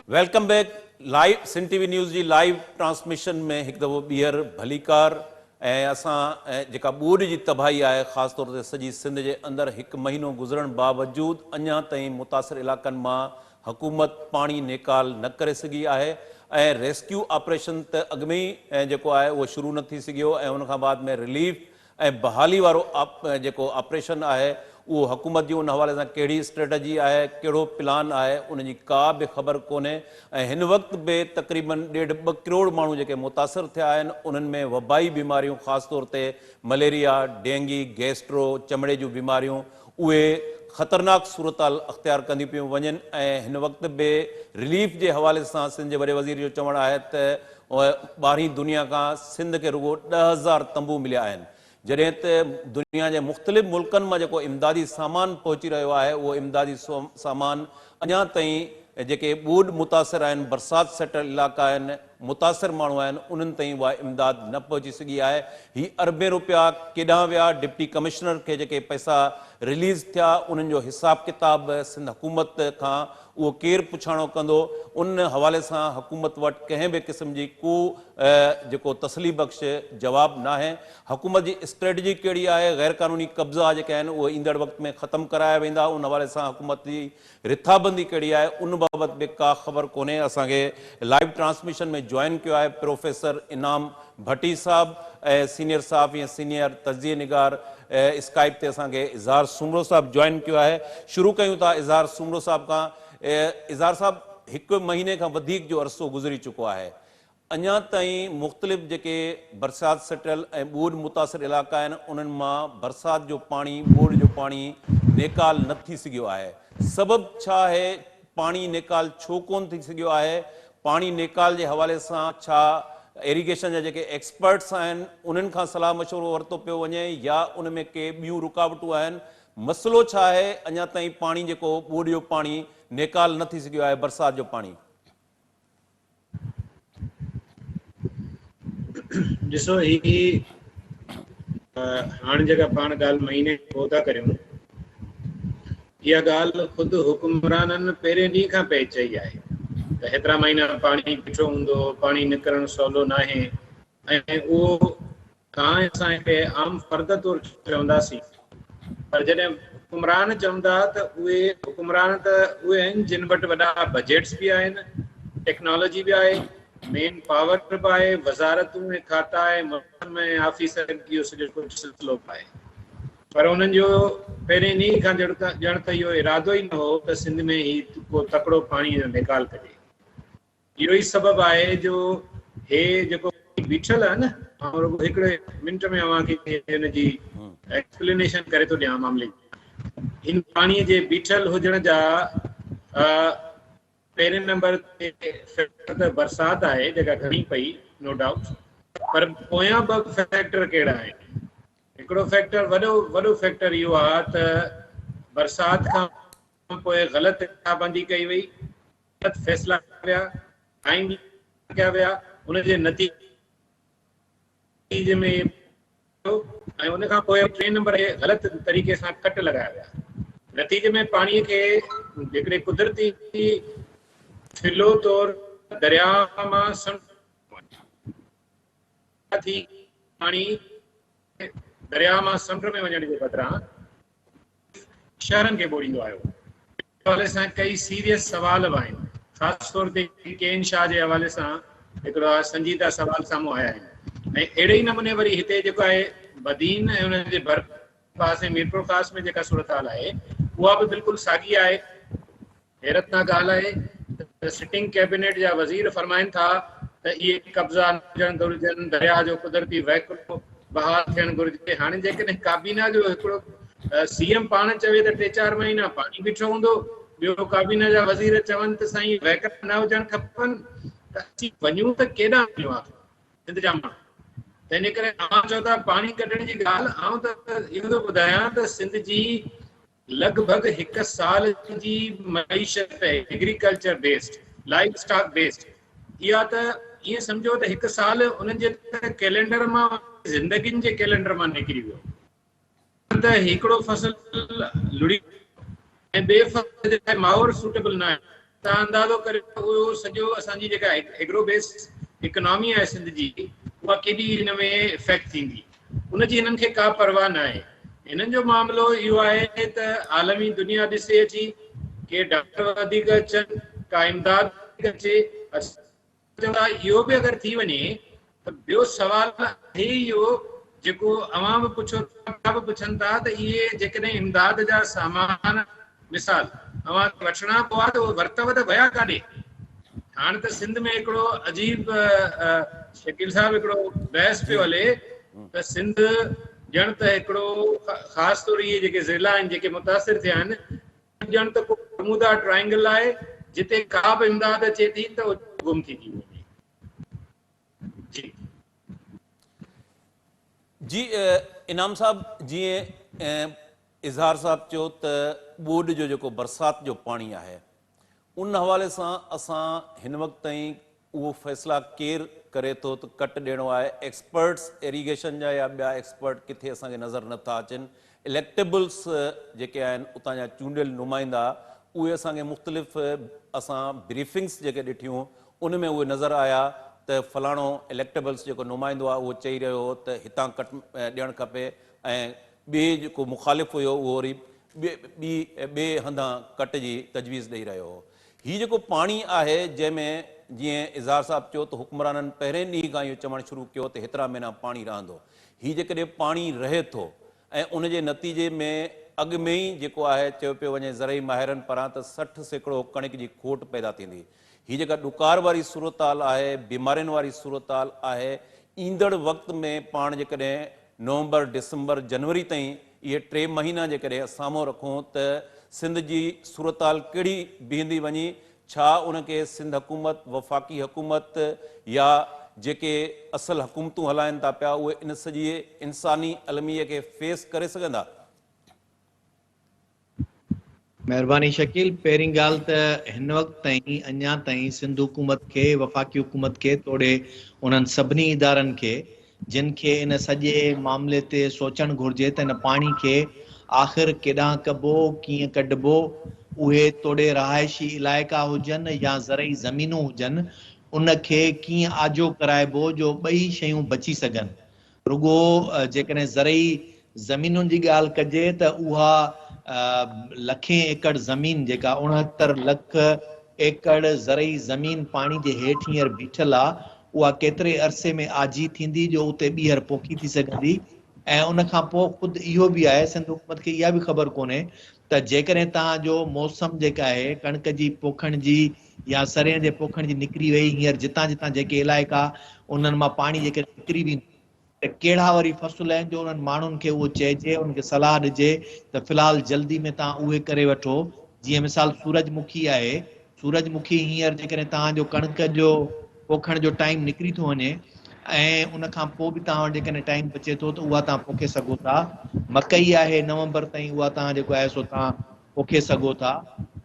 Welcome back. Live सिन TV news जी live transmission में एक दफ़ो ॿीहर भलीकार ऐं असां जेका ॿूॾ जी तबाही आहे ख़ासि तौर ते सॼी सिंध जे अंदरि हिकु महीनो गुज़रण बावजूदु अञा ताईं मुतासिर इलाक़नि मां हुकूमत पाणी नेकाल न करे सघी आहे ऐं रेस्क्यू ऑपरेशन त अॻु में ई जेको आहे उहो शुरू न थी सघियो ऐं उन खां बाद में रिलीफ ऐं बहाली वारो जेको ऑपरेशन आहे उहो हुकूमत जी उन हवाले सां कहिड़ी स्ट्रेटजी आहे, कहिड़ो प्लान आहे, उन जी का बि ख़बर कोन्हे। ऐं हिन वक़्तु बि तक़रीबन 1.5-2 करोड़ माण्हू जेके मुतासिर थिया आहिनि उन्हनि में वबाई बीमारियूं ख़ासि तौर ते मलेरिया, डेंगी, गैस्ट्रो, चमड़े जूं बीमारियूं उहे ख़तरनाक सूरताल अख़्तियार कंदी पियूं वञनि। ऐं हिन वक़्तु बि रिलीफ जे हवाले सां सिंध जे वॾे वज़ीर जो चवणु आहे त ॿारहीं दुनिया खां सिंध खे रुॻो 10,000 तंबू मिलिया आहिनि, जॾहिं त दुनिया जे मुख़्तलिफ़ मुल्कनि मां जेको इमदादी सामान पहुची रहियो आहे उहो इमदादी सामान अञा ताईं जेके ॿूॾ मुतासिर आहिनि, बरसाति सेटल इलाइक़ा आहिनि, मुतासिर माण्हू आहिनि, उन्हनि ताईं उहा इमदाद न पहुची सघी आहे। हीअ अरबें रुपया केॾांहुं विया, डिप्टी कमिश्नर खे जेके पैसा रिलीज़ थिया उन्हनि जो हिसाब किताब सिंध हुकूमत खां उहो केरु पुछाणो कंदो, उन हवाले सां हुकूमत वटि कंहिं बि क़िस्म जी को जेको तसली बख़्श जवाबु न आहे। हुकूमत जी स्ट्रेटजी कहिड़ी आहे, गैर क़ानूनी कब्ज़ा जेके आहिनि उहे ईंदड़ वक़्त में ख़तमु कराया वेंदा, उन हवाले सां हुकूमत जी रिथाबंदी कहिड़ी आहे उन बाबति बि का ख़बर कोन्हे। असांखे लाइव ट्रांसमिशन में जॉइन कयो आहे प्रोफेसर इनाम भट्टी साहब ऐं सीनियर सहाफ़ी ऐं सीनियर तज़िये निगार स्काइप ते असांखे इज़हार सुमरो साहब जॉइन कयो आहे। शुरू कयूं था इज़हार सुमरो साहब खां। इज़हार साहब, हिकु महीने खां वधीक जो अरसो गुज़री चुको आहे, अञा ताईं मुख़्तलिफ़ जेके बरसाति सेटल ऐं ॿूॾ मुतासिर इलाइक़ा आहिनि उन्हनि मां बरसाति जो पाणी, ॿूॾ जो पाणी नेकाल न थी सघियो आहे। सबबु छा आहे? पाणी नेकाल छो कोन थी सघियो आहे? पाणी नेकाल जे हवाले सां छा इरिगेशन जा जेके एक्सपर्ट्स आहिनि उन्हनि खां सलाह मशवरो वरितो पियो वञे या उन में के ॿियूं रुकावटूं आहिनि? मसइलो छा आहे? अञा ताईं पाणी जेको ॿूॾ जो पाणी नेकाल न थी सघियो आहे, बरसाति जो पाणी। ॾिसो, ही हाणे जेका पाण ॻाल्हि महीने पोइ था करियूं, इहा ॻाल्हि ख़ुदि हुकुमराननि पहिरें ॾींहं खां पई चई आहे त हेतिरा महीना पाणी बीठो हूंदो, पाणी निकिरणु सवलो न आहे। ऐं उहो तव्हां असां हिकिड़े आम फ़र्द तौरु चवंदासीं, पर जॾहिं हुकुमरान चवंदा त उहे हुकुमरान त उहे आहिनि जिन वटि वॾा बजट्स बि आहिनि, टेक्नोलॉजी बि आहे, मेन पावर बि आहे, वज़ारतूं ऐं खाता ऐं महकमे ऐं ऑफिसरनि इहो सॼो कुझु सिलसिलो बि आहे। पर उन्हनि जो पहिरें ॾींहं खां ॼण त इहो इरादो ई न हो त सिंध में ही को तकिड़ो पाणी जो निकाल कजे। इहो ई सबबु आहे जो हे जेको बीठल आहे न, ऐं रुॻो हिकिड़े मिंट में अव्हांखे हिन जी एक्सप्लेनेशन करे थो ॾियां मामले जी। हिन पाणीअ जे बीठल हुजण जा पहिरें नंबर ते फैक्टर त बरसाति आहे जेका घणी पई, नो डाउट, पर पोयां ॿ फैक्टर कहिड़ा आहिनि? हिकिड़ो फैक्टर वॾो फैक्टर इहो आहे त बरसाति खां पोइ ग़लति ताबंदी कई वई, ग़लति फ़ैसिला कया, टाइम कया विया, उनजे नतीजे में ऐं उन खां पोइ 3 नंबर ग़लति तरीक़े सां कट लॻाया विया। नतीजे में पाणीअ खे हिकिड़े कुदरती फिलो तौरु दरिया मां थी पाणी दरिया मां समुंड में वञण जे बदिरां शहरनि खे ॿोड़ींदो आयो। हवाले सां कई सीरियस सवाल बि आहिनि, ख़ासि तौर ते केन शाह जे हवाले सां हिकिड़ा संजीदा सवाल साम्हूं आया आहिनि। ऐं अहिड़े ई नमूने वरी हिते जेको आहे बदीन ऐं उन जे भर पासे मीरपुर ख़ास में जेका सूरत हाल आहे उहा बि बिल्कुलु साॻी आहे। हैरतनाक ॻाल्हि आहे त सिटिंग कैबिनेट जा वज़ीर फरमाइनि था त इहे कब्ज़ा हुजणु घुरिजनि, दरिया जो कुदरती वहकिरो बहाल थियणु घुरिजे। हाणे जेकॾहिं काबीना जो हिकिड़ो सीएम पाण चवे त 3-4 महीना पाणी बीठो हूंदो, ॿियो काबीना जा वज़ीर चवनि त साईं वहकिरा न हुजणु खपनि, त असीं वञूं त केॾां वञूं आहे सिंध जा माण्हू? त इन करे तव्हां चओ था पाणी कढण जी ॻाल्हि, आउं त इहो थो ॿुधायां त सिंध जी लॻभॻि 1 साल जी मईशत agriculture based, livestock based, इहा त ईअं सम्झो त 1 साल उन्हनि जे कैलेंडर मां, ज़िंदगियुनि जे कैलेंडर मां निकिरी वियो। त हिकिड़ो फसल लुड़ी ऐं ॿिए फसल जे लाइ माहौल सूटेबल न आहे, त तव्हां अंदाज़ो करे उहो सॼो असांजी जेका एग्रो बेस्ड इकोनॉमी आहे सिंध जी, उहा केॾी हिन में इफेक्ट थींदी, उनजी हिननि खे का परवाह न आहे। हिननि जो मामिलो इहो आहे त आलमी दुनिया ॾिसे अची के डॉक्टर वधीक अचनि, का इमदाद अचे, इहो बि अगरि थी वञे त ॿियो सवाल आहे इहो जेको अवां बि पुछो था बि पुछनि था त इहे जेकॾहिं इमदाद जा सामान मिसाल अवां वठणा पिया त उहो वरितव त विया काॾे? हाणे त सिंध में हिकिड़ो अजीब शकील साहब हिकिड़ो बहस पियो हले त सिंध ॼण त हिकिड़ो ख़ासि तौर इहे जेके ज़िला आहिनि जेके मुतासिर थिया आहिनि, ॼण त को बर्मुदा ट्रायंगल आहे जिते का बि इमदाद अचे थी त गुम थी थी वञे। जी जी इनाम साहब, जीअं इज़हार साहब चयो त ॿोॾ जो जेको बरसाति जो पाणी आहे उन हवाले सां असां हिन वक़्त ताईं उहो फ़ैसिला केरु करे थो त कट ॾियणो आहे? एक्सपर्ट्स इरीगेशन जा या ॿिया एक्सपर्ट किथे असांखे नज़र नथा अचनि? इलेक्टेबल्स जेके आहिनि उतां जा चूंडियल नुमाइंदा उहे असांखे मुख़्तलिफ़ असां ब्रीफिंग्स जेके ॾिठियूं उन में उहे नज़र आया त फलाणो इलेक्टेबल्स जेको नुमाइंदो आहे उहो चई रहियो हो त हितां कट ॾियणु खपे, ऐं ॿिए जेको मुखालिफ़ हुयो उहो वरी ॿिए हंधां कट जी तजवीज़ ॾेई रहियो हो। हीउ जेको पाणी आहे जंहिंमें जीअं इज़हार साहब चयो त हुक्मराननि पहिरें ॾींहं खां इहो चवणु शुरू कयो त हेतिरा महीना पाणी रहंदो। हीउ जेकॾहिं पाणी रहे थो ऐं उन जे नतीजे में अॻु में ई जेको आहे चयो पियो वञे ज़रई माहिरनि पारां त 60% कणिक जी खोट पैदा थींदी। हीअ जेका ॾुकार वारी सूरत हाल आहे, बीमारियुनि वारी सूरत हाल आहे, ईंदड़ वक़्त में पाण जेकॾहिं नवंबर, डिसंबर, जनवरी ताईं इहे 3 महीना जेकॾहिं साम्हूं रखूं त सिंध जी सूरत हाल कहिड़ी बीहंदी वञी? छा उनखे सिंध हुकूमत, वफ़ाक़ी हुकूमत या जेके असल हुकूमतूं हलाइनि था पिया उहे इन सॼी इंसानी अलमीअ खे फेस करे सघंदा? महिरबानी शकील, पहिरीं ॻाल्हि त हिन वक़्त ताईं अञा ताईं सिंध हुकूमत खे, वफ़ाक़ी हुकूमत खे तोड़े उन्हनि सभिनी इदारनि खे जिन खे इन सॼे मामले ते सोचणु घुरिजे त हिन पाणी खे आख़िर केॾांहुं कबो, कीअं कढिबो, उहे तोड़े रहाइशी इलाइक़ा हुजनि या ज़रई ज़मीनूं हुजनि, उनखे कीअं आजो कराइबो जो ॿई शयूं बची सघनि। रुगो जेकॾहिं ज़रई ज़मीनुनि जी ॻाल्हि कजे त उहा लखें एकड़ ज़मीन जेका 69 लख एकड़ ज़रई ज़मीन पाणी जे हेठि हींअर बीठल आहे, उहा केतिरे अरसे में आजी थींदी जो उते ॿीहर पोखी थी सघंदी। ऐं उन खां पोइ ख़ुदि इहो बि आहे, सिंध हुकूमत खे इहा बि ख़बर कोन्हे त जेकॾहिं तव्हांजो मौसम जेका आहे कणिक जी पोखण जी या सरें जे पोखण जी निकिरी वई, हींअर जितां जितां जेके इलाइक़ा उन्हनि मां पाणी जेके निकिरी वेंदी त कहिड़ा वरी फ़सुल आहिनि जो उन्हनि माण्हुनि खे उहो चइजे, उनखे सलाह ॾिजे त फ़िलहाल जल्दी में तव्हां उहे करे वठो। जीअं मिसाल सूरजमुखी आहे, सूरजमुखी हींअर जेकॾहिं तव्हांजो कणिक जो पोखण जो टाइम निकिरी थो वञे ऐं उन खां पोइ बि तव्हां वटि जेकॾहिं टाइम बचे थो त उहा तव्हां पोखे सघो था। मकई आहे नवंबर ताईं, उहा तव्हां जेको आहे सो तव्हां पोखे सघो था।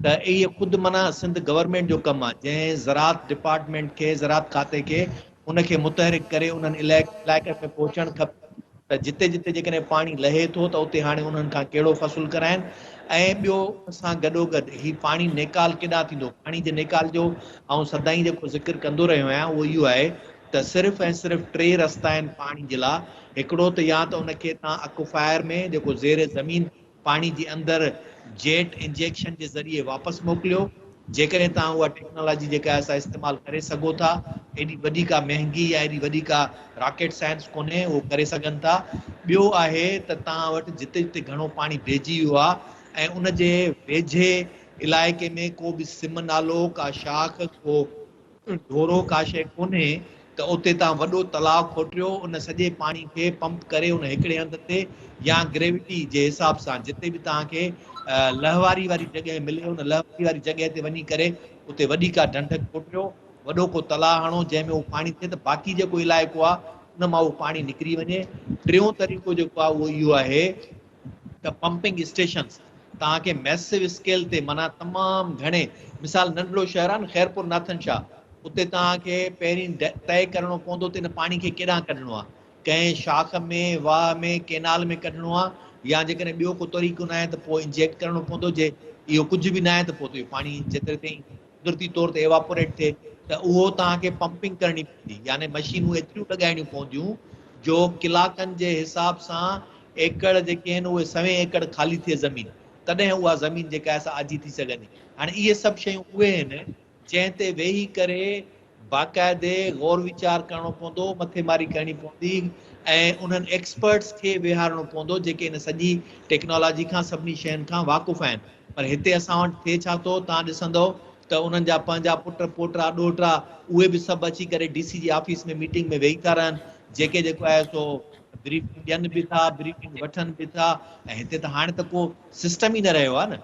त इहे ख़ुदि माना सिंध गवर्नमेंट जो कमु आहे जंहिं ज़रात डिपार्टमेंट खे, ज़रात खाते खे उनखे मुतहरिक करे उन्हनि इलाइक़नि में पहुचणु खपे त जिते जिते जेकॾहिं पाणी लहे थो त उते हाणे उन्हनि खां कहिड़ो फ़सुलु कराइनि। ऐं ॿियो असां गॾोगॾु हीउ पाणी नेकाल केॾांहुं थींदो, पाणी जे नेकाल जो ऐं सदाईं जेको ज़िक्र कंदो रहियो आहियां उहो इहो आहे त सिर्फ़ु ऐं सिर्फ़ु 3 रस्ता आहिनि पाणी जे लाइ। हिकिड़ो त या त उनखे तव्हां अक्वाफायर में जेको ज़ेर ज़मीन पाणी जे अंदरि जेट इंजेक्शन जे ज़रिए वापसि मोकिलियो, जेकॾहिं तव्हां उहा टेक्नोलॉजी जेका आहे असां इस्तेमालु करे सघो था। एॾी वॾी का महांगी या एॾी वॾी का रॉकेट साइंस कोन्हे, उहो करे सघनि था। ॿियो आहे त तव्हां वटि जिते जिते घणो पाणी भरिजी वियो आहे ऐं उन जे वेझे इलाइक़े में को बि सिम नालो, का शाख, को ढोरो, का शइ कोन्हे त उते तव्हां वॾो तलाउ खोटियो, उन सॼे पाणी खे पंप करे उन हिकिड़े हंध ते या ग्रेविटी जे हिसाब सां जिते बि तव्हांखे लहवारी वारी जॻह मिले उन लहवारी वारी जॻह ते वञी करे उते वॾी का ढंढ खोटियो, वॾो को तलाउ हणो जंहिंमें उहो पाणी थिए त बाक़ी जेको इलाइक़ो आहे उन मां उहो पाणी निकिरी वञे। टियों तरीक़ो जेको आहे उहो इहो आहे त पंपिंग स्टेशन्स तव्हांखे मैसिव स्केल ते माना तमामु घणे, मिसाल नंढिड़ो शहर आहे न ख़ैरपुर नाथन शाह, उते तव्हांखे पहिरीं तय करिणो पवंदो त इन पाणी खे केॾांहुं कढिणो आहे, कंहिं शाख में, वाह में, केनाल में कढिणो आहे या जेकॾहिं ॿियो को तरीक़ो न आहे त पोइ इंजेक्ट करिणो पवंदो। जे इहो कुझु बि न आहे त पोइ त इहो पाणी जेतिरे ताईं कुदरती तौर ते एवापोरेट थिए त उहो तव्हांखे पंपिंग करणी पवंदी, यानी मशीनूं एतिरियूं लॻाइणियूं पवंदियूं जो कलाकनि जे हिसाब सां एकड़ जेके आहिनि उहे 100 एकड़ ख़ाली थिए ज़मीन, तॾहिं उहा ज़मीन जेका आहे असां आजी थी सघंदी। हाणे इहे सभु शयूं उहे आहिनि जंहिं ते वेही करे बाक़ाइदे गौर वीचार करणो पवंदो, मथेमारी करणी पवंदी ऐं उन्हनि एक्सपर्ट्स खे विहारणो पवंदो जेके इन सॼी टेक्नोलॉजी खां सभिनी शयुनि खां वाक़ुफ़ु आहिनि। पर हिते असां वटि थिए छा थो, तव्हां ॾिसंदव त उन्हनि जा पंहिंजा पुट पोटा ॾोहिटा उहे बि सभु अची करे DC जी ऑफिस में मीटिंग में वेही था रहनि, जेके जेको आहे सो ब्रीफिंग ॾियनि बि था, ब्रीफिंग वठनि बि था। ऐं हिते त हाणे त को सिस्टम ई न रहियो आहे न,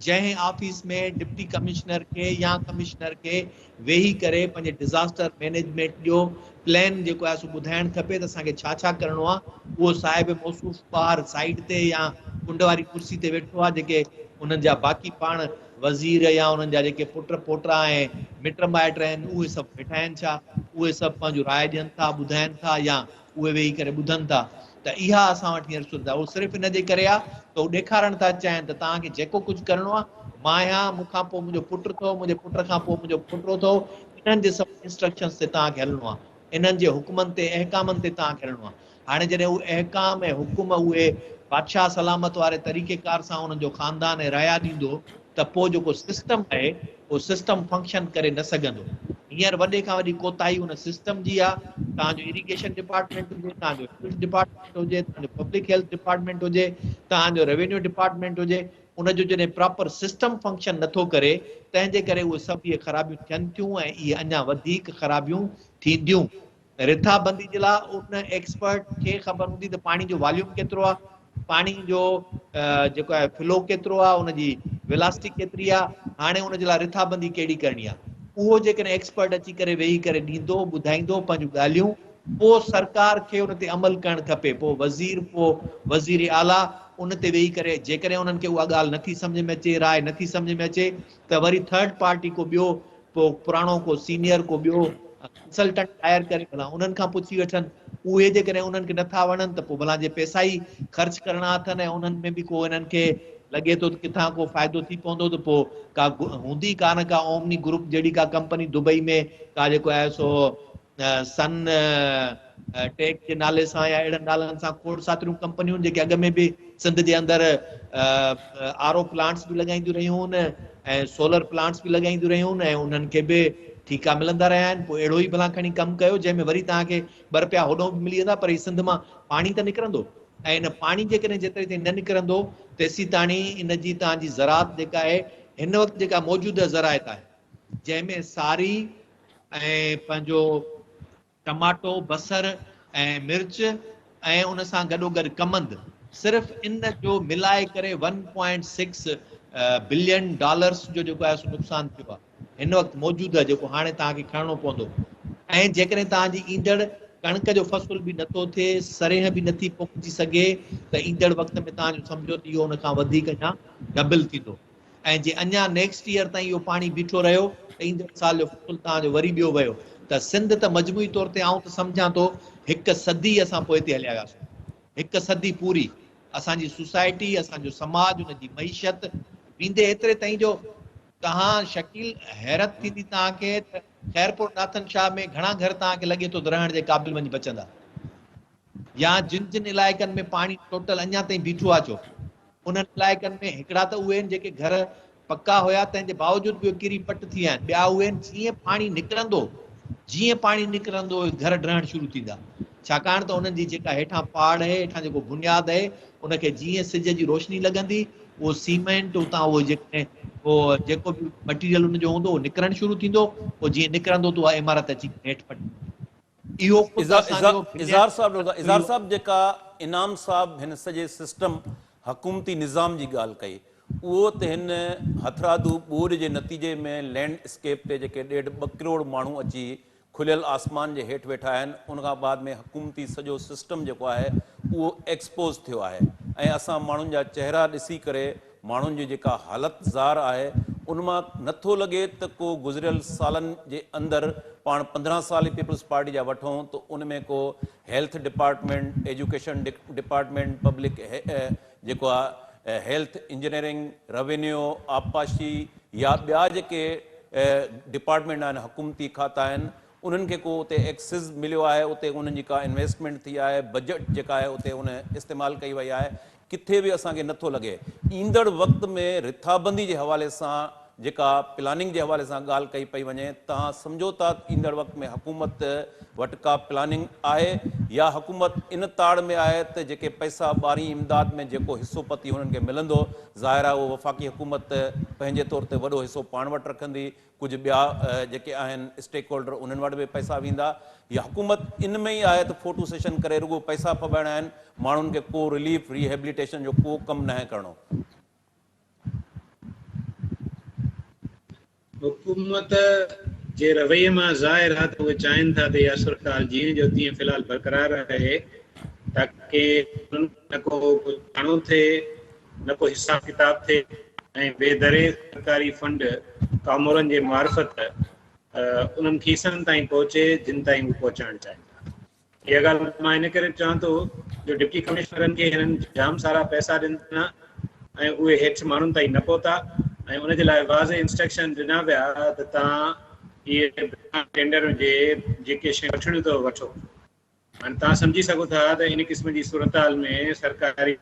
जंहिं ऑफिस में डिप्टी कमिश्नर खे या कमिश्नर खे वेही करे पंहिंजे डिज़ास्टर मैनेजमेंट जो प्लान जेको आहे सो ॿुधाइणु खपे त असांखे छा छा करिणो आहे, उहो साहिब मौसूफ़ ॿाहिरि साइड ते या कुंड वारी कुर्सी ते वेठो आहे, जेके उन्हनि जा बाक़ी पाण वज़ीर या उन्हनि जा जेके पुट पोटा ऐं मिट माइट आहिनि उहे सभु वेठा आहिनि छा, उहे सभु पंहिंजो राय ॾियनि था, ॿुधाइनि था या उहे वेही करे ॿुधनि था। त इहा असां वटि हींअर सुविधा उहो सिर्फ़ु इन जे करे आहे त उहो ॾेखारणु था चाहिनि त तव्हांखे जेको कुझु करिणो आहे, मां आहियां, मूंखां पोइ मुंहिंजो पुटु अथव, मुंहिंजे पुट खां पोइ मुंहिंजो पुटु अथव, इन्हनि जे सभु इंस्ट्रक्शन्स ते तव्हांखे हलणो आहे, इन्हनि जे हुकुमनि ते अहकामनि ते तव्हांखे हलणो आहे। हाणे जॾहिं उहे अहकाम ऐं हुकुम उहे बादशाह सलामत वारे तरीक़ेकार सां उन्हनि जो ख़ानदान ऐं रया ॾींदो त पोइ जेको सिस्टम आहे उहो सिस्टम फंक्शन करे न सघंदो। हींअर वॾे खां वॾी कोताही उन सिस्टम जी आहे। तव्हांजो इरिगेशन डिपार्टमेंट हुजे, तव्हांजो हेल्थ डिपार्टमेंट हुजे, तव्हांजो पब्लिक हेल्थ डिपार्टमेंट हुजे, तव्हांजो रेवेन्यू डिपार्टमेंट हुजे, उनजो जॾहिं प्रॉपर सिस्टम फंक्शन नथो करे, तंहिंजे करे उहे सभु इहे ख़राबियूं थियनि थियूं ऐं इहे अञा वधीक ख़राबियूं थींदियूं। रिथाबंदी जे लाइ उन एक्सपर्ट खे ख़बर हूंदी त पाणी जो वॉल्यूम केतिरो आहे, पाणी जो जेको आहे फ्लो केतिरो आहे, उनजी वेलासिटी केतिरी आहे, हाणे उनजे लाइ रिथाबंदी कहिड़ी करणी आहे, उहो जेकॾहिं एक्सपर्ट अची करे वेही करे ॾींदो, ॿुधाईंदो पंहिंजूं ॻाल्हियूं, पोइ सरकार खे उन ते अमल करणु खपे। पोइ वज़ीर, पोइ वज़ीर आला उन ते वेही करे जेकॾहिं उन्हनि खे उहा ॻाल्हि नथी सम्झ में अचे, राय नथी सम्झ में अचे, त वरी थर्ड पार्टी को ॿियो, पोइ पुराणो को सीनियर को ॿियो कंसल्टेंट हायर करे भला उन्हनि खां पुछी वठनि। उहे जेकॾहिं उन्हनि खे नथा वणनि त पोइ भला जे पैसा ई ख़र्च करणा अथनि ऐं उन्हनि में बि को इन्हनि खे लॻे थो त किथां को फ़ाइदो थी पवंदो, त पोइ का हूंदी कान का ओमनी ग्रुप जहिड़ी का कंपनी दुबई में का जेको आहे सो सन टेक जे नाले सां या अहिड़नि नालनि सां खोड़ सातिरियूं कंपनियूं जेके अॻ में बि सिंध जे अंदरि RO प्लांट्स बि लॻाईंदियूं रहियूं आहिनि ऐं सोलर प्लांट्स बि लॻाईंदियूं रहियूं आहिनि ऐं उन्हनि खे बि ठीका मिलंदा रहिया आहिनि। पोइ अहिड़ो ई भला खणी कमु कयो जंहिंमें वरी तव्हांखे ₹2 होॾो बि मिली वेंदा, पर ही सिंध मां पाणी त निकिरंदो ऐं इन पाणी जेकॾहिं जेतिरे ताईं न निकिरंदो तेसीं ताणी इन जी तव्हांजी ज़रात जेका आहे हिन वक़्तु जेका मौजूदा ज़रायत आहे, जंहिंमें सारी ऐं पंहिंजो टमाटो, बसर ऐं मिर्च ऐं उन सां गॾोगॾु कमंद, सिर्फ़ु इन जो मिलाए करे $1.6 बिलियन जो जेको आहे सो नुक़सानु थियो आहे हिन वक़्तु मौजूदा, जेको हाणे तव्हांखे खणणो पवंदो। ऐं जेकॾहिं तव्हांजी ईंदड़ कणिक जो फ़सुल बि नथो थिए, सरेह बि नथी पोखिजी सघे, त ईंदड़ वक़्त में तव्हांजो सम्झो त इहो उन खां वधीक अञा डबल थींदो। ऐं जे अञा नेक्स्ट ईयर ताईं इहो पाणी बीठो रहियो त ईंदड़ साल जो फ़सुलु तव्हांजो वरी ॿियो वियो त सिंध त मजमूई तौर ते आउं त सम्झां थो 1 सदी असां पोइ ते हलिया वियासीं, 1 सदी पूरी असांजी सोसाइटी, असांजो समाज, उनजी मईशत वेंदे एतिरे ताईं जो तव्हां शकील हैरत थींदी तव्हांखे त ख़ैरपुर नाथन शाह में घणा घर तव्हांखे लॻे थो त रहण जे क़ाबिल वञी बचंदा, या जिन जिन इलाइक़नि में पाणी टोटल अञा ताईं बीठो आहे छो, उन्हनि इलाइक़नि में हिकिड़ा त उहे आहिनि जेके घर पका हुया तंहिंजे बावजूदि बि किरी पट थी विया आहिनि, ॿिया उहे आहिनि जीअं पाणी निकिरंदो घर ढहण शुरू थींदा, छाकाणि त उन्हनि जी जेका हेठां पहाड़ आहे, हेठां जेको बुनियादु आहे, उनखे जीअं सिज जी रोशनी लॻंदी उहो सीमेंट उतां उहो जेको बि मटीरियल उनजो हूंदो उहो निकिरणु शुरू थींदो, पोइ जीअं निकिरंदो त उहा इमारत अची हेठि पटी। इहो इज़हार साहब जेका इनाम साहब हिन सॼे सिस्टम हकूमती निज़ाम जी ॻाल्हि कई, उहो त हिन हथरादू ॿूर जे नतीजे में लैंडस्केप ते जेके 1.5-2 करोड़ माण्हू अची खुलियल आसमान जे हेठि वेठा आहिनि, उनखां बाद में हकूमती सॼो सिस्टम जेको आहे उहो एक्सपोज़ थियो आहे ऐं असां माण्हुनि जा चहिरा ॾिसी करे माण्हुनि जी जेका हालत ज़ार आहे उन मां नथो लॻे त को गुज़िरियल सालनि जे अंदरि पाण 15 साल पीपल्स पार्टी जा वठूं त उन में को health department, education department, public जेको आहे हेल्थ इंजीनियरिंग, रेवेन्यू, आबपाशी या ॿिया जेके डिपार्टमेंट आहिनि, हुकूमती खाता आहिनि, उन्हनि खे को उते एक्सेस मिलियो आहे, उते उन्हनि जी का इन्वेस्टमेंट थी आहे, बजट जेका आहे उते उन इस्तेमालु कई वई आहे, किथे बि असांखे नथो लॻे। ईंदड़ वक़्त में रिथाबंदी जे हवाले सां जेका प्लानिंग जे हवाले सां ॻाल्हि कई पई वञे, तव्हां सम्झो था ईंदड़ वक़्त में हुकूमत वटि का प्लानिंग आहे या हुकूमत इन ताड़ में आहे त जेके पैसा ॿारहीं इमदाद में जेको हिसो पती हुननि खे मिलंदो, ज़ाहिर आहे उहो वफ़ाक़ी हुकूमत पंहिंजे तौर ते वॾो हिसो पाण वटि रखंदी, कुझु ॿिया जेके आहिनि स्टेक होल्डर उन्हनि वटि बि पैसा वेंदा, या हुकूमत इन में ई आहे त फोटो सेशन करे रुॻो पैसा पवाइणा आहिनि, माण्हुनि खे को रिलीफ रिहेबिलिटेशन जो को कमु न आहे करिणो? हुकूमत जे रवैये मां ज़ाहिर आहे त उहे चाहिनि था त इहा सूरत जीअं जो तीअं फ़िलहाल बरक़रार रहे, ताकी न को घणो थिए, न को हिसाब किताब थिए ऐं बेदरे सरकारी फंड कामोरनि जे मार्फत उन्हनि खीसनि ताईं पहुचे जिन ताईं उहे पहुचाइणु चाहिनि था। इहा ॻाल्हि मां इन करे चवां थो जो डिप्टी कमिश्नरनि खे हिननि जाम सारा पैसा ॾिना ऐं उहे हेठि माण्हुनि ताईं न पहुता, ऐं उनजे लाइ वाज़े इंस्ट्रक्शन ॾिना विया त तव्हां इहे टेंडर जे जेके शयूं वठणियूं अथव वठो। हाणे तव्हां सम्झी सघो था त इन क़िस्म जी सूरत हाल में सरकारी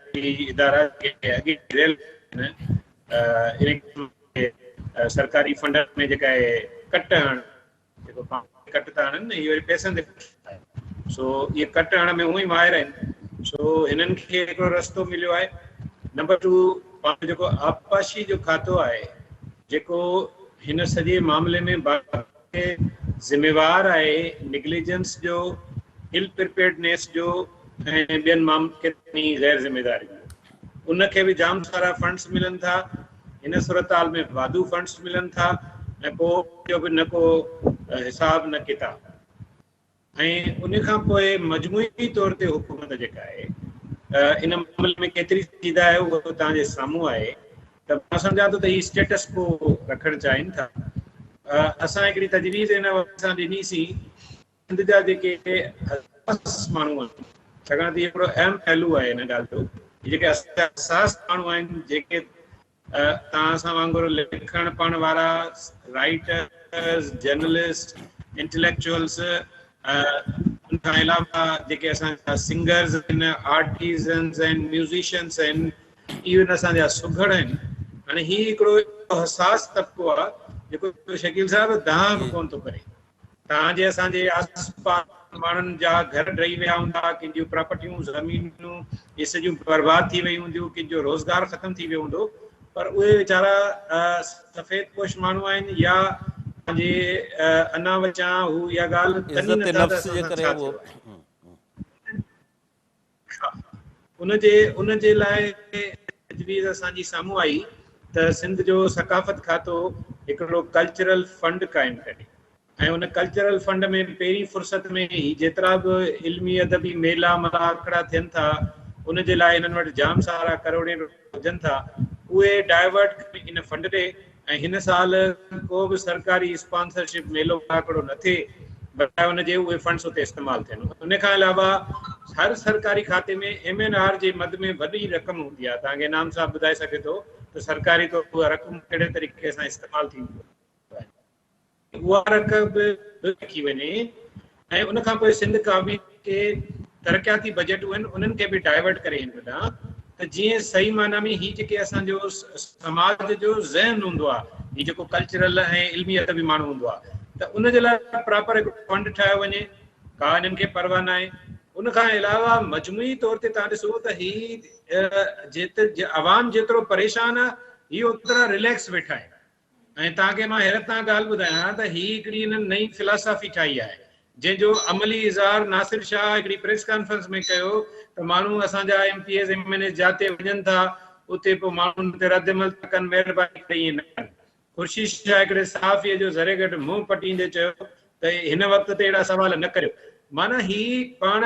इदारा अॻे सरकारी फंड में जेका आहे कट हणणु, जेको कट था हणनि न, इहे वरी पैसनि ते, सो इहे कट हणण में उहो ई माहिर आहिनि। सो हिननि खे हिकिड़ो रस्तो मिलियो आहे। नंबर 2, पाण जेको आबपाशी जो खातो आहे, जेको हिन सॼे मामले में ज़िम्मेवार आहे निग्लिजेंस जो, इल प्रिपेयर्डनेस जो ऐं ॿियनि केतिरनि गैर ज़िम्मेदारी जो, उनखे बि जाम सारा फंड्स मिलनि था। हिन सूरत हाल में वाधू फंड्स मिलनि था ऐं पोइ जो बि न को हिसाब न किताब, ऐं उन खां पोइ मजमूई तौर ते हुकूमत जेका आहे इन मामले में केतिरी सीधा आहे उहो तव्हांजे साम्हूं आहे। त मां सम्झां थो त हीउ स्टेटस को रखणु चाहिनि था। असां हिकिड़ी तजवीज़ हिन वक़्त सां ॾिनीसीं, सिंध जा जेके माण्हू आहिनि, छाकाणि त हिकिड़ो अहम पहलू आहे हिन ॻाल्हि जो, जेके हसास माण्हू आहिनि, जेके तव्हां सां वांगुरु लिखण पढ़ण वारा राइटर्स, जर्नलिस्ट, इंटेलेक्चुअल्स, उन खां अलावा जेके असांजा सिंगर्स आहिनि, आर्टिज़न्स आहिनि, म्यूज़िशियन्स आहिनि, इवन असांजा सुघड़ आहिनि। हाणे हीउ हिकिड़ो हसास तबिको आहे जेको शकील साहिबु दाह बि कोन थो करे। तव्हांजे असांजे आस पास माण्हुनि जा घर ॾेई विया हूंदा, कंहिंजूं प्रॉपर्टियूं, ज़मीनूं इहे सॼियूं बर्बाद थी वयूं हूंदियूं, कंहिंजो रोज़गार ख़तमु थी वियो हूंदो, पर उहे वीचारा सफ़ेद पोश माण्हू आहिनि या पंहिंजे अना वचा हू इहा ॻाल्हि तनी नथा त असां छा थियो आहे। उनजे लाइ तजवीज़ असांजी साम्हूं आई त सिंध जो सकाफ़त खातो हिकिड़ो कल्चरल फंड क़ाइमु करे, ऐं उन कल्चरल फंड में पहिरीं फ़ुर्सत में ई जेतिरा बि इल्मी अदबी मेला मलाखड़ा थियनि था, उनजे लाइ हिननि वटि जाम सारा करोड़े हुजनि था, उहे डाइवर्ट इन फंड ॾे। ऐं हिन साल को बि सरकारी स्पॉन्सरशिप मेलो मलाखड़ो न थिए, बजाए हुनजे उहे फंड्स उते इस्तेमालु थियनि। उन खां अलावा हर सरकारी खाते में MNR जे मद में वॾी रक़म हूंदी आहे। तव्हांखे नाम साहब ॿुधाए सघे थो त सरकारी तौर उहा रक़म कहिड़े तरीक़े सां इस्तेमालु थींदी आहे, उहा रक़म बि रखी वञे। ऐं उन खां पोइ सिंध काबी के तरक़ियाती बजटूं आहिनि, उन्हनि खे बि डाइवर्ट करे हिन ॾांहुं, त जीअं सही माना में हीउ जेके असांजो समाज जो ज़हन हूंदो आहे, हीउ जेको कल्चरल ऐं इल्मी अदबी माण्हू हूंदो आहे, त उनजे लाइ प्रॉपर हिकिड़ो फंड ठाहियो वञे, का हिननि खे परवाह न आहे। उन खां अलावा मजमूई तौर ते तव्हां ॾिसो त हीउ आवाम जेतिरो परेशान आहे, हीउ ओतिरा रिलैक्स वेठा आहिनि। ऐं तव्हांखे मां हैरत सां ॻाल्हि ॿुधायां त हीअ हिकिड़ी हिननि नई फिलासफ़ी ठाही आहे, जंहिंजो अमली इज़हार नासिर शाह हिकिड़ी प्रेस कॉन्फ्रेंस में कयो त माण्हू असांजा MPs MNAs जाते वञनि था, उते पोइ माण्हुनि ते रद्दमल कनि, महिरबानी करे ईअं न कनि। ख़ुर्शीद शाह हिकिड़े सहाफ़ीअ जो ज़रे गॾु मुंहुं पटींदे चयो त हिन वक़्त ते अहिड़ा सवाल न करियो। माना ही पाण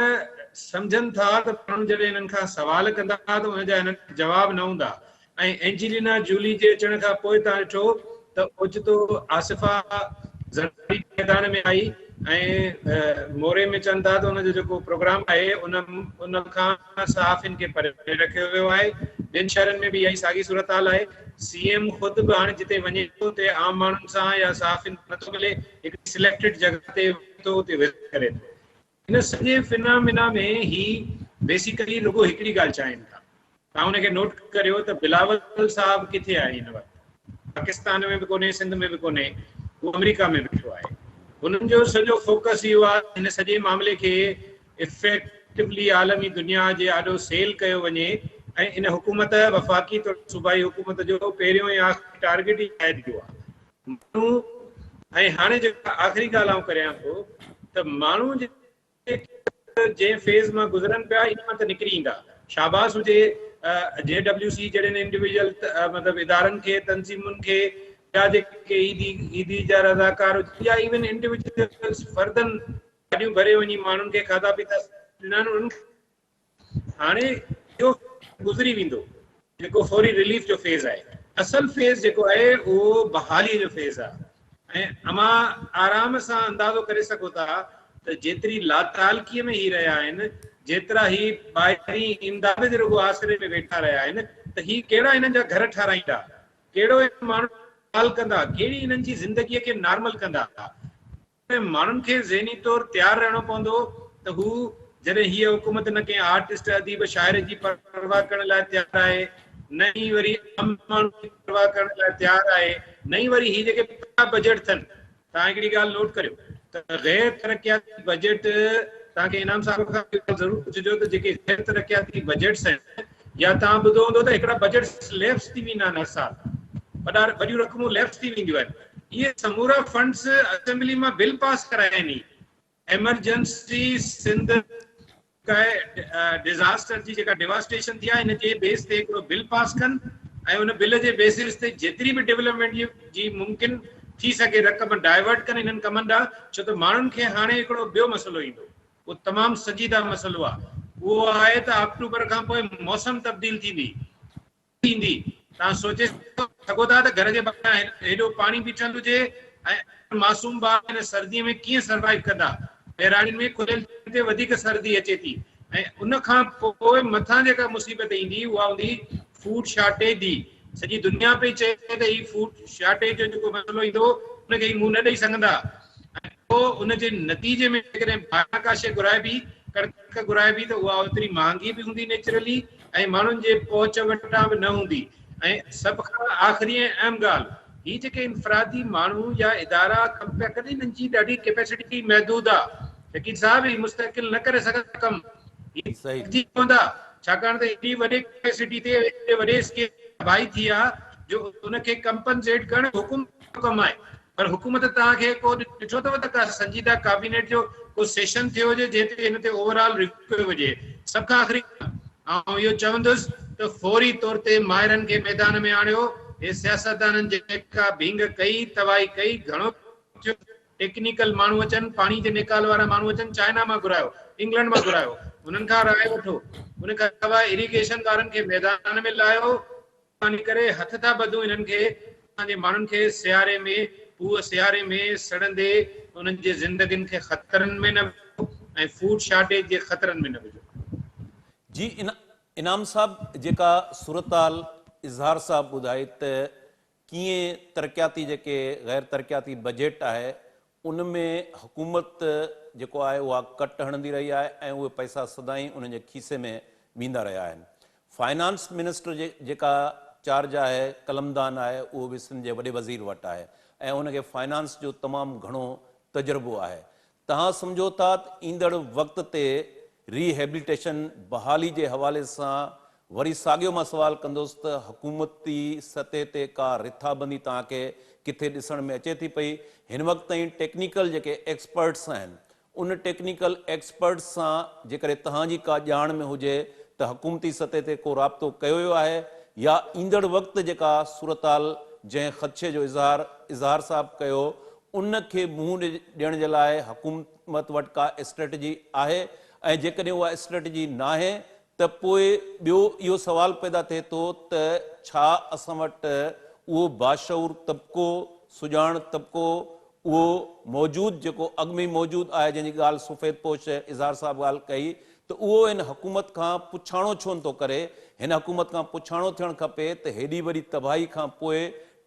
सम्झनि था त माण्हू जॾहिं हिननि खां सवाल कंदा त हुनजा हिननि जवाब न हूंदा। ऐं एंजेलिना जूली जे अचण खां पोइ तव्हां ॾिठो त ओचितो आसिफ़ा ज़रूरी मैदान में आई ऐं मोरे में चवनि था त हुनजो जेको प्रोग्राम आहे उन खां सहाफ़ियुनि खे परे रखियो वियो आहे ॿियनि शहरनि में बि इहा ई साॻी सूरत हाल आहे। सीएम ख़ुदि बि हाणे जिते वञे थो उते आम माण्हुनि सां या सहाफ़ियुनि नथो मिले, हिकु सिलेक्टेड जॻह ते थो उते विज़िट करे थो। हिन सॼे फिनोमिना में ही बेसिकली रुॻो हिकिड़ी ॻाल्हि चाहिनि था। तव्हां हुनखे नोट करियो त बिलावल साहब किथे आहे हिन वक़्तु? पाकिस्तान में बि कोन्हे, सिंध में बि कोन्हे, उहो अमेरिका में बीठो आहे। हुननि जो सॼो फोकस इहो आहे हिन सॼे मामले खे इफेक्टिवली आलमी दुनिया जे आॾो सेल कयो वञे ऐं इन हुकूमत वफ़ाक़ी तौर सूबाई हुकूमत जो पहिरियों या टारगेट ई ठाहे ॾिनो आहे माण्हू। ऐं हाणे जेका आख़िरी ॻाल्हि आउं करियां थो त माण्हू जंहिं फेज़ मां गुज़रनि पिया इन मां त निकिरी ईंदा। शाबाश हुजे JWC जहिड़े इंडिविजुअल मतिलबु इदारनि खे, तंज़ीमुनि खे, या जेके ईदी जा रज़ाकार या इवन इंडिविजुअल्स फर्दनि गाॾियूं भरे वञी माण्हुनि खे खाधा पीता ॾिना आहिनि। हाणे इहो गुज़री वेंदो जेको फौरी रिलीफ जो फेज़ आहे। असल फेज़ जेको आहे उहो बहाली जो फेज़ आहे। ऐं अमां आराम सां अंदाज़ो करे सघो था त जेतिरी लातालकीअ में ही रहिया आहिनि, जेतिरा ही ॿाहिरीं इमदाद जे रुॻो आसिरे में वेठा रहिया आहिनि, त ही कहिड़ा हिननि जा घर ठाराईंदा, कहिड़ो माण्हू हाल कंदा, कहिड़ी हिननि जी ज़िंदगीअ खे नॉर्मल कंदा। माण्हुनि खे ज़हनी तौरु तयारु रहणो पवंदो त हू जॾहिं हीअ हुकूमत न कंहिं आर्टिस्ट अदीब शाइर जी परवाह करण लाइ तयारु आहे, न ई वरी आम माण्हू जी परवाह करण लाइ तयारु आहे, न ई वरी ही जेके बजट अथनि। तव्हां हिकिड़ी ॻाल्हि नोट करियो त गैर तरक़ियाती बजट, तव्हांखे इनाम साहब खां ज़रूरु पुछिजो त जेके गैर तरक़ियाती बजट्स आहिनि, या तव्हां ॿुधो हूंदो त हिकिड़ा बजट लेफ्ट थी वेंदा आहिनि हर साल, वॾियूं रक़मूं लेफ्ट थी वेंदियूं आहिनि। इहे समूरा फंड्स असेंबली मां बिल पास कराइनि। एमरजेंसी सिंध डिज़ास्टर जी जेका डिवास्टेशन थी आहे, हिन जे बेस ते हिकिड़ो बिल पास कनि ऐं उन बिल जे बेसिस ते जेतिरी बि डेवलपमेंट जी मुमकिन थी सघे रक़म डाइवर्ट कनि हिननि कमनि ॾांहुं। छो त माण्हुनि खे हाणे हिकिड़ो ॿियो मसइलो ईंदो, उहो तमामु संजीदा मसइलो आहे। उहो आहे त अक्टूबर खां पोइ मौसम तब्दील थींदी। तव्हां सोचे सघो था त घर जे ॿाहिरां हेॾो पाणी बीठल हुजे ऐं मासूम ॿार हिन सर्दीअ में कीअं सर्वाइव कंदा। बहिराणियुनि में खुलियल ते वधीक सर्दी अचे थी ऐं उन खां पोइ मथां जेका मुसीबत ईंदी उहा हूंदी फूड शॉर्टेज जी। सॼी दुनिया पई चए त ही फूड शॉर्टेज जो जेको मसइलो ईंदो उनखे ही मुंहुं न ॾेई सघंदा। ऐं पोइ उनजे नतीजे में जेकॾहिं बाकाशे घुराइबी, कणिक घुराइबी, त उहा ओतिरी महांगी बि हूंदी नेचुरली ऐं माण्हुनि जे पहुच वटां बि न हूंदी। ऐं सभ खां आख़िरी ऐं अहम ॻाल्हि, ही जेके इनफरादी माण्हू या इदारा कम पिया कनि, हिननि जी ॾाढी कैपेसिटी महदूद आहे। शकील साहब ही मुस्तकिल न करे सघंदा कम, सही पवंदा, छाकाणि त एॾी वॾी कैपेसिटी ते एॾे वॾे स्केल तबाही थी आहे जो उनखे कंपनसेट करणु हुकूमत जो कमु आहे। पर हुकूमत तव्हांखे को ॾिठो अथव त का संजीदा कैबिनेट जो को सेशन थियो हुजे जंहिं ते हिन ते ओवरऑल रिव्यू कयो हुजे। सभ खां आख़िरी आउं इहो चवंदुसि त फौरी तौर ते माहिरनि खे मैदान में आणियो। हे सियासतदाननि जेका भींग कई, तबाही कई, घणो टेक्निकल माण्हू अचनि, पाणी जे निकाल वारा माण्हू अचनि, चाइना मां घुरायो, इंग्लैंड मां घुरायो, उन्हनि खां राय वठो। उन खां सवाइ इरिगेशन वारनि खे मैदान में लाहियो, करे हथ था ॿधूं हिननि खे, असांजे माण्हुनि खे सियारे में सड़ंदे उन्हनि जे ज़िंदगियुनि खे ख़तरनि में न विझो ऐं फूड शॉर्टेज जे ख़तरनि में न विझो। जी इनाम साहब, जेका सूरताल इज़हार साहब ॿुधाई त कीअं तरक़ियाती जेके गैर तरक़ियाती बजट आहे उन में हुकूमत जेको आहे उहा कट हणंदी रही आहे ऐं उहे पैसा सदाईं उन्हनि जे खीसे में वेंदा रहिया आहिनि। फाइनेंस मिनिस्टर जेका चार्ज आहे, कलमदान आहे, उहो बि सिंध जे वॾे वज़ीर वटि आहे ऐं उनखे फाइनेंस जो तमामु घणो तजुर्बो आहे। तव्हां सम्झो था त ईंदड़ वक़्त ते रिहेबिलिटेशन बहाली जे हवाले सां वरी साॻियो मां सुवाल कंदुसि त हुकूमती सतह ते का रिथाबंदी तव्हांखे किथे ॾिसण में अचे थी पई? हिन वक़्त ताईं टेक्निकल जेके एक्सपर्ट्स आहिनि उन टेक्निकल एक्सपर्ट्स सां जेकॾहिं तव्हांजी का ॼाण में हुजे त हुकूमती सतह ते को राब्तो कयो वियो आहे या ईंदड़ वक़्त जेका सूरताल जंहिं ख़दशे जो इज़हार साहब कयो उनखे मुंहुं ॾियण जे लाइ हुकूमत वटि का स्ट्रेटजी आहे? ऐं जेकॾहिं उहा स्ट्रेटजी न आहे त पोइ ॿियो इहो सुवाल पैदा थिए थो त छा असां वटि उहो बाशऊर तबिको, सुञाण तबिको उहो मौजूदु जेको अॻु में मौजूदु आहे, जंहिंजी ॻाल्हि सफ़ेद पोश इज़हार साहब ॻाल्हि कई त उहो हिन हुकूमत खां पुछाणो छो नथो करे। हिन हुकूमत खां पुछाणो थियणु खपे त हेॾी वॾी तबाही खां पोइ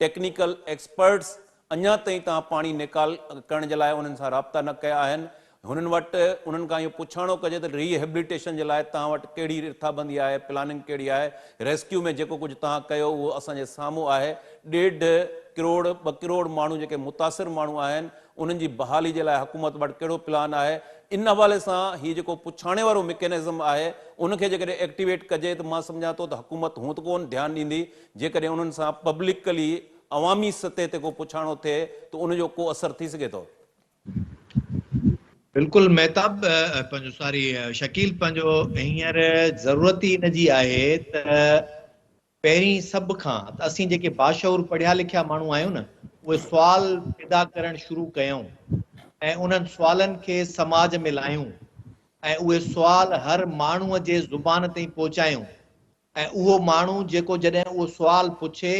टेक्निकल एक्सपर्ट्स अञा ताईं तव्हां पाणी निकाल करण जे लाइ उन्हनि सां राब्ता न कया आहिनि। हुननि वटि उन्हनि खां इहो पुछाणो कजे त रिहेबिलिटेशन जे लाइ तव्हां वटि कहिड़ी रिथाबंदी आहे, प्लानिंग कहिड़ी आहे। रेस्क्यू में जेको कुझु तव्हां कयो उहो असांजे साम्हूं आहे। 1.5 करोड़ 2 करोड़ माण्हू जेके मुतासिर माण्हू आहिनि उन्हनि जी बहाली जे लाइ हुकूमत वटि कहिड़ो प्लान आहे। इन हवाले सां हीउ जेको पुछाणे वारो मैकेनिज़म आहे उनखे जेकॾहिं एक्टिवेट कजे त मां सम्झां थो त हुकूमत हूअं त कोन ध्यानु ॾींदी। जेकॾहिं उन्हनि सां पब्लिकली अवामी सतह ते को पुछाणो थिए त उनजो को असरु थी सघे थो। बिल्कुलु महताब पंहिंजो सॉरी शकील, पंहिंजो हींअर ज़रूरत ई इन जी आहे त पहिरीं सभ खां त असीं जेके बाशऊर पढ़िया लिखिया माण्हू आहियूं न, उहे सुवाल पैदा करणु शुरू कयूं ऐं उन्हनि सुवालनि खे समाज में लायूं ऐं उहे सुवाल हर माण्हूअ जे ज़ुबान ताईं पहुचायूं ऐं उहो माण्हू जेको जॾहिं उहो सुवाल पुछे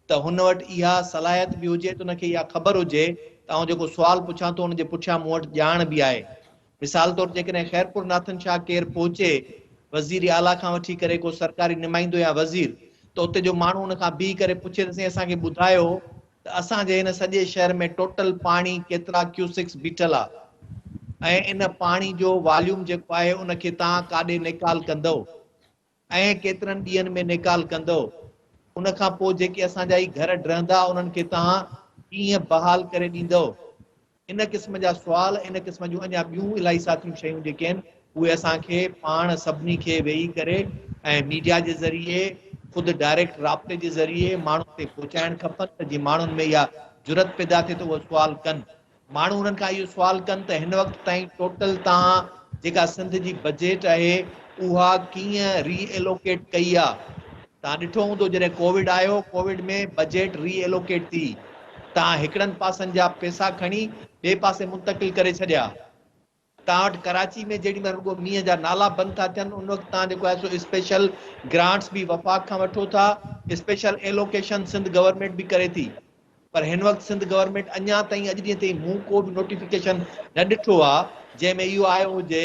त हुन वटि इहा सलाहियत बि हुजे त उनखे इहा ख़बर हुजे त आउं जेको सुवाल पुछां थो उनजे पुठियां मूं वटि ॼाण बि आहे। मिसाल तौरु जेकॾहिं ख़ैरपुर नाथन शाह केरु पहुचे, वज़ीर आला खां वठी करे को सरकारी नुमाइंदो या वज़ीर, त उते जो माण्हू उन खां बीह करे पुछे त असांखे ॿुधायो त असांजे हिन सॼे शहर में टोटल पाणी केतिरा क्यूसिक्स बीठल आहे ऐं इन पाणी जो वॉल्यूम जेको आहे उनखे तव्हां काॾे निकाल कंदव ऐं केतिरनि ॾींहंनि में निकाल कंदव। उन खां पोइ जेके असांजा ई घर ड्रहंदा उन्हनि खे तव्हां कीअं बहाल करे ॾींदव। इन क़िस्म जा सुवाल, इन क़िस्म जूं अञा ॿियूं इलाही साथियूं शयूं जेके आहिनि उहे असांखे पाण सभिनी खे वेही करे ऐं मीडिया जे ज़रिए ख़ुदि डायरेक्ट राब्ते जे ज़रिए माण्हुनि ते पहुचाइणु खपनि त जीअं माण्हुनि में इहा ज़रूरत पैदा थिए त उहे सुवाल कनि। माण्हू उन्हनि खां इहो सुवाल कनि त हिन वक़्तु ताईं टोटल तव्हां जेका सिंध जी बजेट आहे उहा कीअं रीएलोकेट कई आहे। तव्हां ॾिठो हूंदो जॾहिं कोविड आयो, कोविड में बजेट रीएलोकेट थी, तव्हां हिकिड़नि पासनि जा पैसा खणी ॿिए पासे मुंतकिल करे छॾिया। तव्हां वटि कराची में जेॾी महिल रुॻो मींहं जा नाला बंदि था थियनि उन वक़्तु तव्हां जेको आहे सो स्पेशल ग्रांट्स बि वफ़ाक़ खां वठो था, स्पेशल एलोकेशन सिंध गवर्नमेंट बि करे थी। पर हिन वक़्तु सिंध गवर्नमेंट अञा ताईं अॼु ॾींहं ताईं मूं को बि नोटिफिकेशन न ॾिठो आहे जंहिंमें इहो आयो हुजे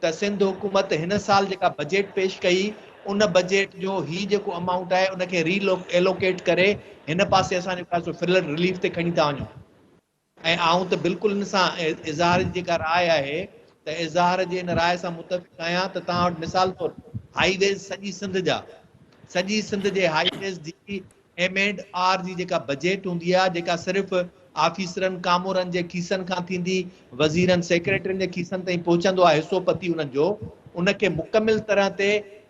त सिंध हुकूमत हिन साल जेका बजेट पेश कई उन बजेट जो ही जेको अमाउंट आहे उनखे एलोकेट करे हिन पासे असां जेको आहे सो फ्लड रिलीफ ते खणी था वञूं। ऐं आऊं त बिल्कुलु हिन सां इज़हार जी जेका राय आहे त इज़हार जे हिन राय सां मुतफ़िक़ आहियां त तव्हां वटि मिसाल तौरु हाईवेज़ सॼी सिंध जे हाईवेज़ जी M&R जी जेका बजेट हूंदी आहे, जेका सिर्फ़ु ऑफिसरनि कामोरनि जे खीसनि खां थींदी, वज़ीरनि सेक्रेटरियुनि जे खीसनि ताईं पहुचंदो आहे हिसो पती उन्हनि जो, उनखे मुकमिल तरह ते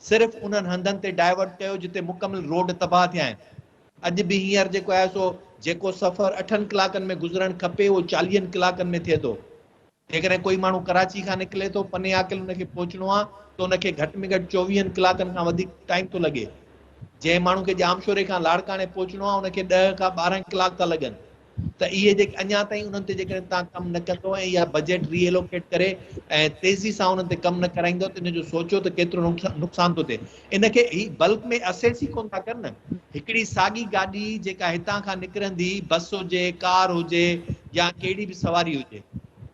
सिर्फ़ु उन्हनि हंधनि ते डाइवर्ट कयो जिते मुकमिल रोड तबाह थिया आहिनि। अॼु बि हींअर जेको आहे सो जेको सफ़र 8 कलाकनि में गुज़रणु खपे उहो 40 कलाकनि में थिए थो। जेकॾहिं कोई माण्हू कराची खां निकिरे थो पने आकिल उनखे पहुचणो आहे त उनखे घटि में घटि 24 कलाकनि खां वधीक टाइम थो लॻे। जंहिं माण्हू खे जामशोरे खां लाड़काणे पहुचणो आहे उनखे 10 खां 12 कलाक था लॻनि। त इहे जेके अञा ताईं उन्हनि ते जेकॾहिं तव्हां कमु न कंदो ऐं इहा बजेट रीएलोकेट करे ऐं तेज़ी सां उन्हनि ते कमु न कराईंदो त इन जो सोचो त केतिरो नुक़सान थो थिए। इनखे ही बल्क में असेस ई कोन था कनि न। हिकिड़ी साॻी गाॾी जेका हितां खां निकिरंदी, बस हुजे, कार हुजे या कहिड़ी बि सवारी हुजे,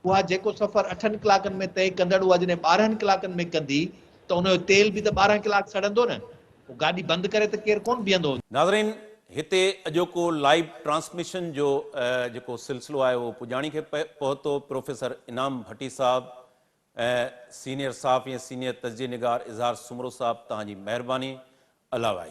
उहा जेको सफ़र 8 कलाकनि में तय कंदड़ उहा जॾहिं 12 कलाकनि में कंदी त उनजो तेल बि त 12 कलाक सड़ंदो न। गाॾी बंदि करे त केरु कोन बीहंदो। नाज़रीन, हिते अॼोको लाइव ट्रांसमिशन जो जेको सिलसिलो आहे उहो पुॼाणी खे पहुतो। प्रोफेसर इनाम भट्टी साहब ऐं सीनियर सहाफ़ी ऐं सीनियर तस्दीर निगार इज़हार सुमरो साहब, तव्हांजी महिरबानी। अलाह भाई।